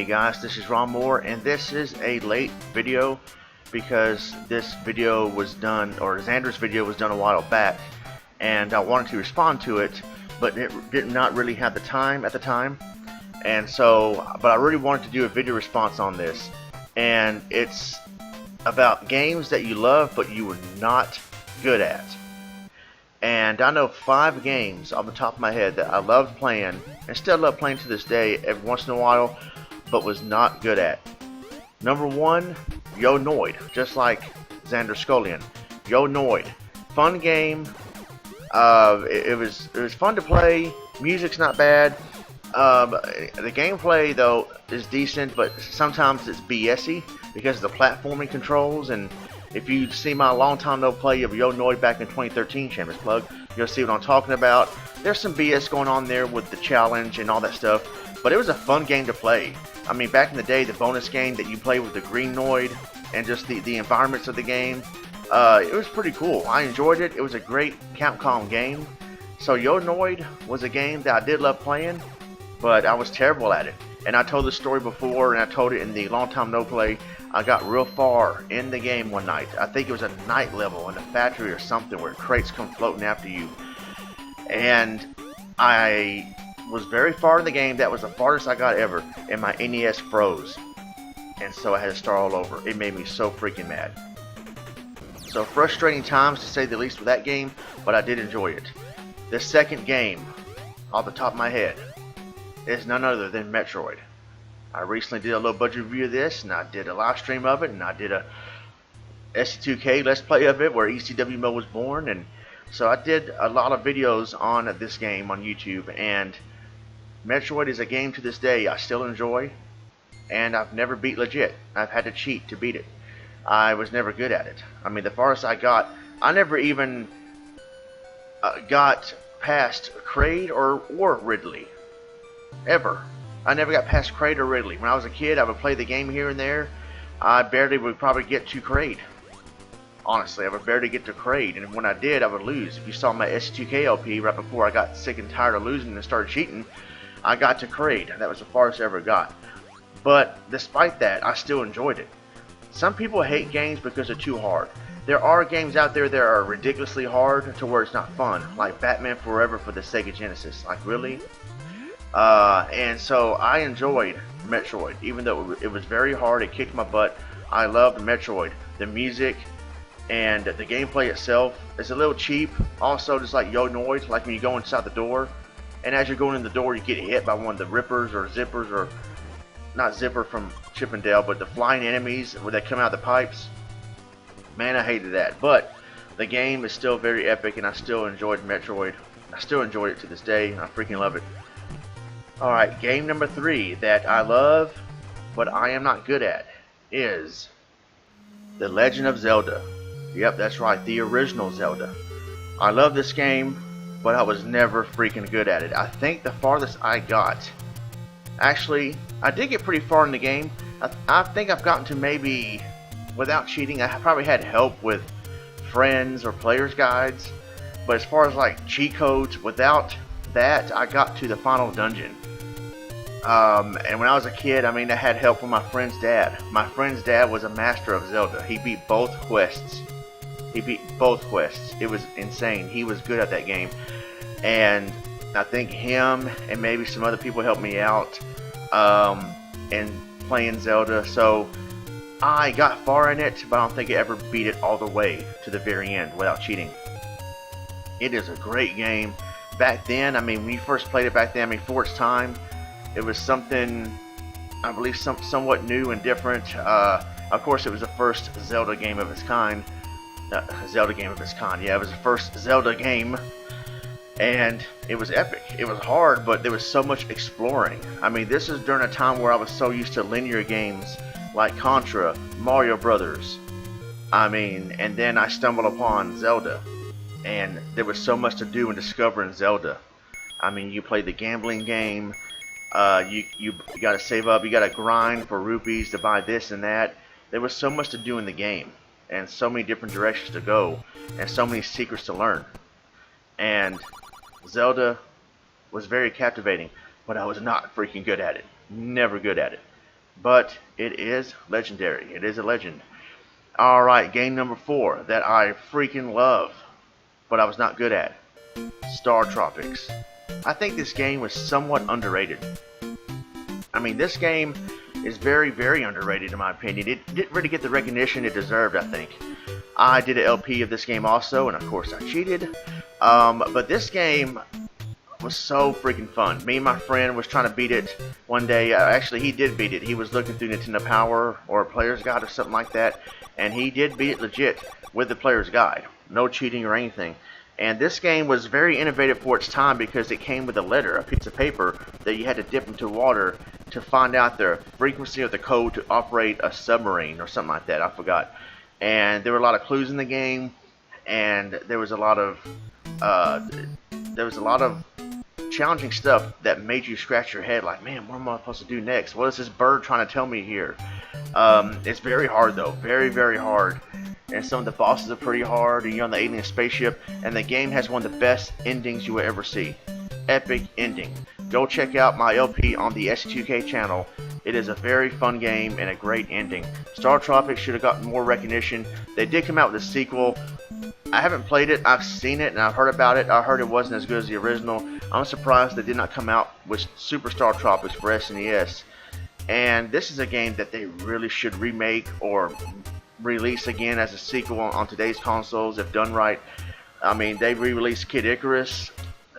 guys, this is Ronmower, and this is a late video because this video was done, or Xander's video was done a while back, and I wanted to respond to it, but it did not really have the time at the time, and so, but I really wanted to do a video response on this, and it's about games that you love but you were not good at. And I know 5 games off the top of my head that I loved playing and still love playing to this day every once in a while, but was not good at. Number 1, Yo Noid, just like Xander Skullions. Yo Noid, fun game. It was fun to play. Music's not bad. The gameplay though is decent, but sometimes it's BSy because of the platforming controls. And if you see my long time no play of Yo Noid back in 2013, shameless plug, you'll see what I'm talking about. There's some BS going on there with the challenge and all that stuff, but it was a fun game to play. I mean, back in the day, the bonus game that you play with the green Noid and just the environments of the game, it was pretty cool. I enjoyed it. It was a great Capcom game. So Yo Noid was a game that I did love playing, but I was terrible at it. And I told this story before, and I told it in the long time no play. I got real far in the game one night. I think it was a night level in a factory or something where crates come floating after you. And I was very far in the game. That was the farthest I got ever, and my NES froze. And so I had to start all over. It made me so freaking mad. So frustrating times to say the least with that game, but I did enjoy it. The second game, off the top of my head, is none other than Metroid. I recently did a low budget review of this, and I did a live stream of it, and I did a SC2K Let's Play of it where ECW mode was born, and so I did a lot of videos on this game on YouTube. And Metroid is a game to this day I still enjoy, and I've never beat legit. I've had to cheat to beat it. I was never good at it. I mean, the farthest I got, I never even got past Kraid or Ridley. Ever. I never got past Kraid or Ridley. When I was a kid, I would play the game here and there. I barely would probably get to Kraid. Honestly, I would barely get to Kraid, and when I did, I would lose. If you saw my S2K LP right before I got sick and tired of losing and started cheating, I got to Kraid. That was the farthest I ever got. But despite that, I still enjoyed it. Some people hate games because they're too hard. There are games out there that are ridiculously hard to where it's not fun, like Batman Forever for the Sega Genesis. Like, really? And so I enjoyed Metroid, even though it was very hard. It kicked my butt. I loved Metroid. The music and the gameplay itself is a little cheap. Also, just like Yo Noid, like when you go inside the door, and as you're going in the door, you get hit by one of the rippers or zippers, or not Zipper from Chip and Dale, but the flying enemies where they come out of the pipes. Man, I hated that. But the game is still very epic, and I still enjoyed Metroid. I still enjoy it to this day. I freaking love it. Alright, game number 3 that I love, but I am not good at, is The Legend of Zelda. Yep, that's right, the original Zelda. I love this game, but I was never freaking good at it. I think the farthest I got, actually, I did get pretty far in the game. I think I've gotten to maybe, without cheating, I probably had help with friends or players' guides. But as far as like cheat codes, without that, I got to the final dungeon. And when I was a kid, I mean, I had help from my friend's dad. My friend's dad was a master of Zelda. He beat both quests. It was insane. He was good at that game. And I think him and maybe some other people helped me out in playing Zelda. So I got far in it, but I don't think I ever beat it all the way to the very end without cheating. It is a great game. Back then, I mean, when you first played it back then, I mean, for its time, it was something, I believe, somewhat new and different. Of course, it was the first Zelda game of its kind. Yeah, it was the first Zelda game, and it was epic. It was hard, but there was so much exploring. I mean, this is during a time where I was so used to linear games like Contra, Mario Brothers. I mean, and then I stumbled upon Zelda, and there was so much to do and discover in Zelda. I mean, you play the gambling game. You got to save up, you got to grind for rupees to buy this and that. There was so much to do in the game, and so many different directions to go, and so many secrets to learn. And Zelda was very captivating, but I was not freaking good at it. Never good at it. but it is legendary. It is a legend. Alright, game number 4 that I freaking love, but I was not good at. Star Tropics. I think this game was somewhat underrated. I mean, this game is very, very underrated in my opinion. It didn't really get the recognition it deserved, I think. I did an LP of this game also, and of course I cheated. But this game was so freaking fun. Me and my friend was trying to beat it one day. Actually, he did beat it. He was looking through Nintendo Power or Player's Guide or something like that, and he did beat it legit with the Player's Guide. No cheating or anything. And this game was very innovative for its time because it came with a letter, a piece of paper that you had to dip into water to find out the frequency of the code to operate a submarine or something like that. I forgot. And there were a lot of clues in the game, and there was a lot of challenging stuff that made you scratch your head like, man, what am I supposed to do next? What is this bird trying to tell me here? It's very hard though, very, very hard. And some of the bosses are pretty hard, and you're on the alien spaceship, and the game has one of the best endings you will ever see. Epic ending. Go check out my LP on the SC2K channel. It is a very fun game and a great ending. Star Tropics should have gotten more recognition. They did come out with a sequel. I haven't played it, I've seen it, and I've heard about it. I heard it wasn't as good as the original. I'm surprised they did not come out with Super Star Tropics for SNES. And this is a game that they really should remake or release again as a sequel on today's consoles if done right. I mean, they re-released Kid Icarus,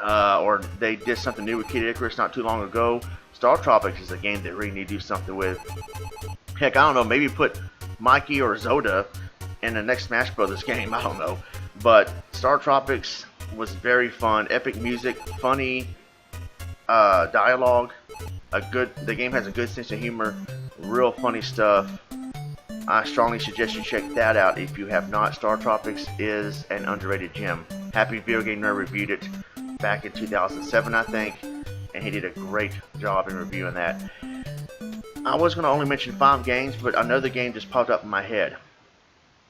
or they did something new with Kid Icarus not too long ago. Star Tropics is a game that really need to do something with. Heck, I don't know, maybe put Mikey or Zoda in the next Smash Brothers game, I don't know. But Star Tropics was very fun. Epic music, funny dialogue, the game has a good sense of humor, real funny stuff. I strongly suggest you check that out if you have not. Star Tropics is an underrated gem. Happy Video Game Nerd reviewed it back in 2007, I think, and he did a great job in reviewing that. I was going to only mention 5 games, but another game just popped up in my head.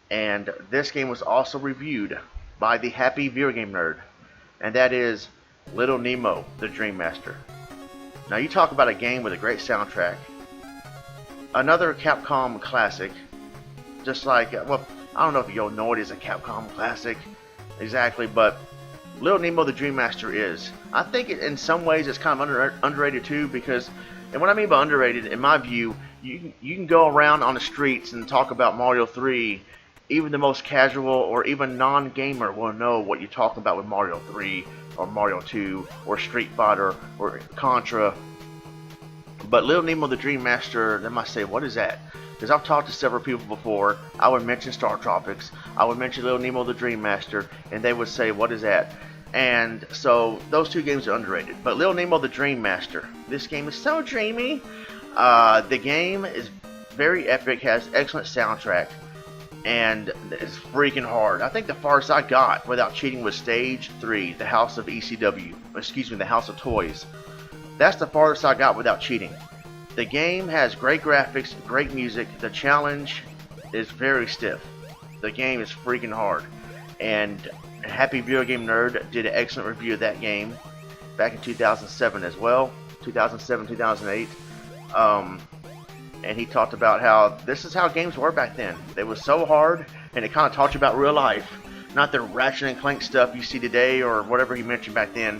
And this game was also reviewed by the Happy Video Game Nerd, and that is Little Nemo, the Dream Master. Now, you talk about a game with a great soundtrack. Another Capcom classic, just like, well, I don't know if you'll know it is a Capcom classic exactly, but Little Nemo the Dream Master is. I think in some ways it's kind of underrated too, because, and what I mean by underrated, in my view, you can go around on the streets and talk about Mario 3, even the most casual or even non-gamer will know what you're talking about with Mario 3 or Mario 2 or Street Fighter or Contra. But Little Nemo the Dream Master, they might say, what is that? Because I've talked to several people before. I would mention Star Tropics, I would mention Little Nemo the Dream Master, and they would say, what is that? And so those 2 games are underrated. But Little Nemo the Dream Master, this game is so dreamy. The game is very epic, has excellent soundtrack, and it's freaking hard. I think the farthest I got without cheating was Stage 3, the House of ECW. Excuse me, the House of Toys. That's the farthest I got without cheating. The game has great graphics, great music. The challenge is very stiff. The game is freaking hard. And Happy Video Game Nerd did an excellent review of that game back in 2007 as well. 2007, 2008. And he talked about how this is how games were back then. They were so hard, and it kind of taught you about real life. Not the Ratchet and Clank stuff you see today or whatever he mentioned back then.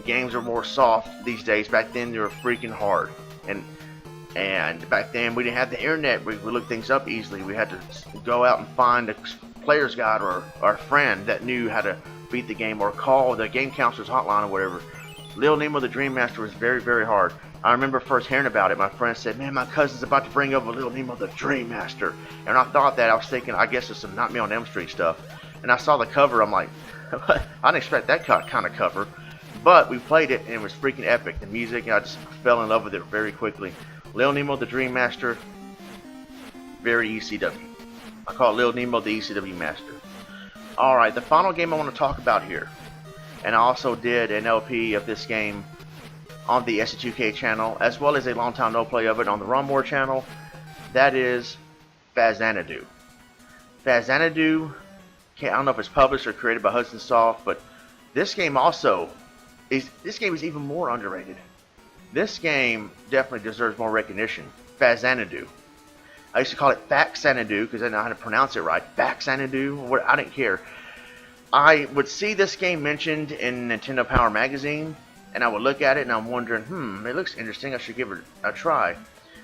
Games are more soft these days. Back then they were freaking hard, and back then we didn't have the internet. We look things up easily. We had to go out and find a player's guide or a friend that knew how to beat the game, or call the game counselor's hotline or whatever. Little Nemo the Dream Master was very, very hard. I remember first hearing about it. My friend said, man, my cousin's about to bring over Little Nemo the Dream Master. And I thought that, I was thinking, I guess it's some Nightmare on Elm Street stuff. And I saw the cover, I'm like, I didn't expect that kind of cover. But we played it, and it was freaking epic. The music, I just fell in love with it very quickly. Little Nemo the Dream Master, very ECW. I call it Little Nemo the ECW Master. Alright, the final game I want to talk about here, and I also did an LP of this game on the SC2K channel, as well as a long time no play of it on the Ronmower channel. That is Xanadu. Xanadu, I don't know if it's published or created by Hudson Soft, but this game also is even more underrated. This game definitely deserves more recognition. Fazanadu. I used to call it Faxanadu because I didn't know how to pronounce it right. Faxanadu, I didn't care. I would see this game mentioned in Nintendo Power magazine, and I would look at it and I'm wondering, it looks interesting, I should give it a try.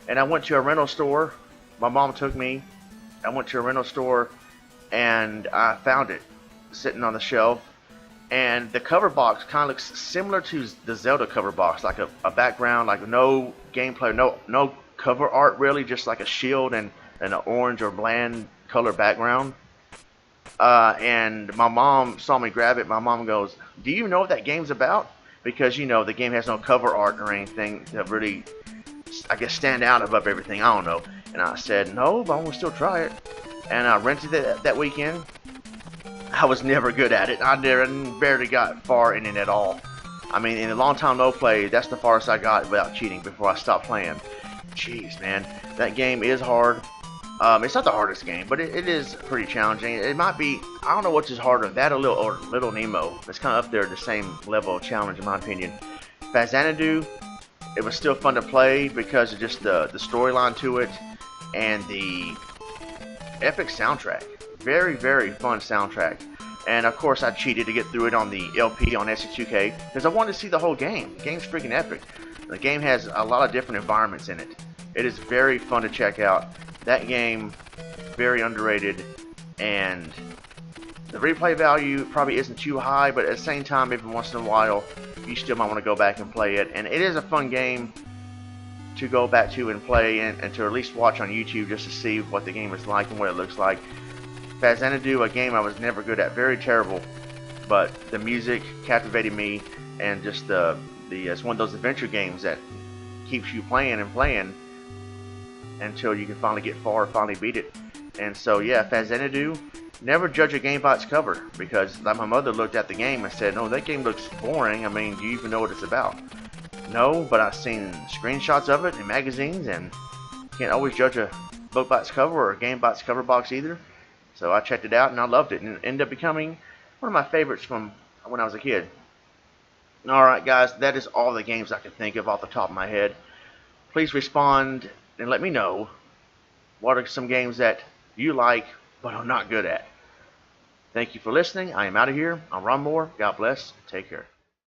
And I went to a rental store. My mom took me. I went to a rental store and I found it sitting on the shelf. And the cover box kind of looks similar to the Zelda cover box, like a background, like no gameplay, no cover art really, just like a shield and an orange or bland color background. And my mom saw me grab it. My mom goes, "Do you know what that game's about?" Because, you know, the game has no cover art or anything to really, I guess, stand out above everything. I don't know. And I said, "No, but I'm going to still try it." And I rented it that weekend. I was never good at it. I barely got far in it at all. I mean, in a long time no play, that's the farthest I got without cheating before I stopped playing. Jeez, man. That game is hard. It's not the hardest game, but it is pretty challenging. It might be, I don't know which is harder, that or Little Nemo. It's kind of up there, the same level of challenge in my opinion. Fazanadu, it was still fun to play because of just the storyline to it and the epic soundtrack. Very, very fun soundtrack. And of course I cheated to get through it on the LP on SC2K because I wanted to see the whole game. The game's freaking epic. The game has a lot of different environments in it. It is very fun to check out. That game, very underrated, and the replay value probably isn't too high, but at the same time, every once in a while, you still might want to go back and play it. And it is a fun game to go back to and play, and to at least watch on YouTube just to see what the game is like and what it looks like. Fazanadu, a game I was never good at, very terrible, but the music captivated me, and just it's one of those adventure games that keeps you playing and playing until you can finally get far, finally beat it. And so yeah, Fazanadu, never judge a game by its cover, because like my mother looked at the game and said, "No, that game looks boring. I mean, do you even know what it's about?" No, but I've seen screenshots of it in magazines, and can't always judge a book by its cover or a game by its cover box either. So I checked it out and I loved it, and it ended up becoming one of my favorites from when I was a kid. Alright guys, that is all the games I can think of off the top of my head. Please respond and let me know what are some games that you like but are not good at. Thank you for listening. I am out of here. I'm Ronmower. God bless. Take care.